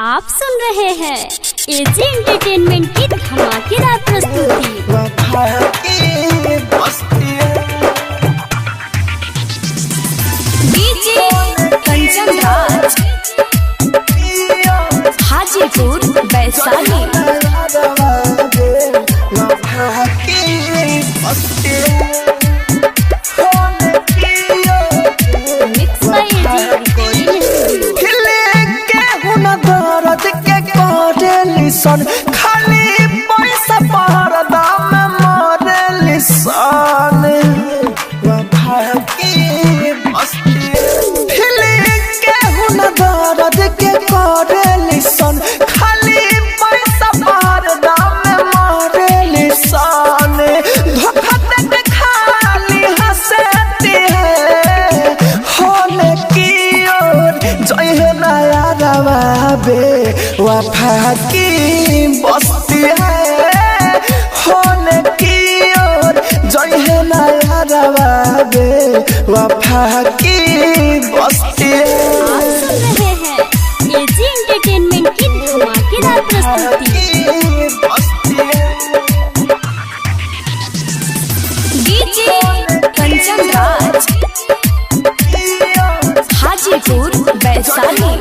आप सुन रहे हैं एजी एंटरटेनमेंट की धमाकेदार प्रस्तुति। DJ Kanchan Raj Hajipur Vaishali. Mix by AG खाली पैसा पर दाम मरे सन दर्द के करे सन खाली पैसा पर दाम मरे सन धोखा दे खाली हंसती है होने की ओर जय है नया रवाबे वफा की बस्ती है होने की ओर जय है नया रवाबे वफा की बस्ती है। आप सुन रहे हैं एजी एंटरटेनमेंट की धमाकेदार प्रस्तुति। DJ Kanchan Raj Hajipur Vaishali.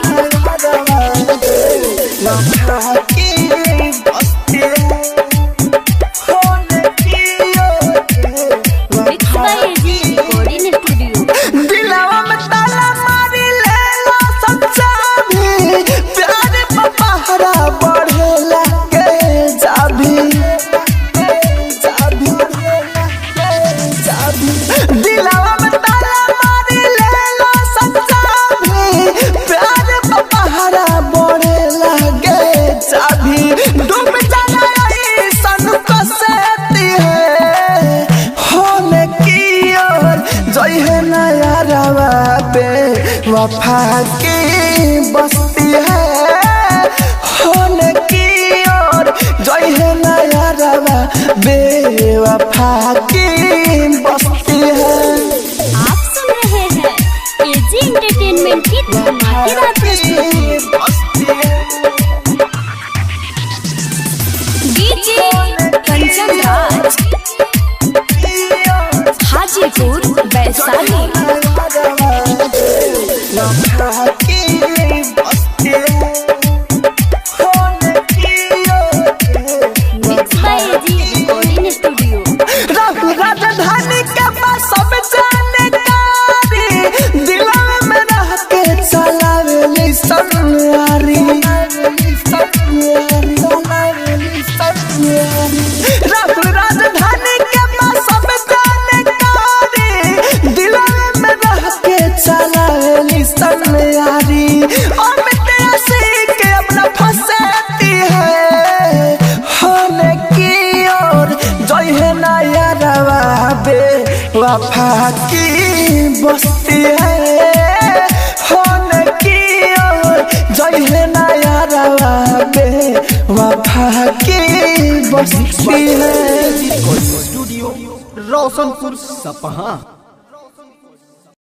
Mix by AG recording studio. दिलावा में ताला मारी ले लो सच्चा भी प्यार पपहरा बढ़े लगे जाभी दिलावा में ताला मारी ले लो सच्चा भी प्यार पपहरा बढ़े लगे जाभी डूब जाना सन कसती है होने की ओर जय है नया रवाबे वफा की बस्ती है होने की ओर जय है नया रवाबे वफा की बस्ती है। आप सुन रहे हैं एजी एंटरटेनमेंट की धमाकेदार प्रस्तुति। DJ Kanchan Raj Hajipur Vaishali. Mix by AG recording studio. राजधानी के पास सब जानकारी दिला में रह के चलावेली सनवारी राजधानी के पास सब जानकारी दिला में रह के चलावेली सनवारी अमित आशी के अपना फंसाती है होने की ओर जय है नया रवाबे वफा की बस्ती है होने की ओर जय है नया रवाबे वफा की बस्ती है। स्टूडियो रोशनपुर सपहा।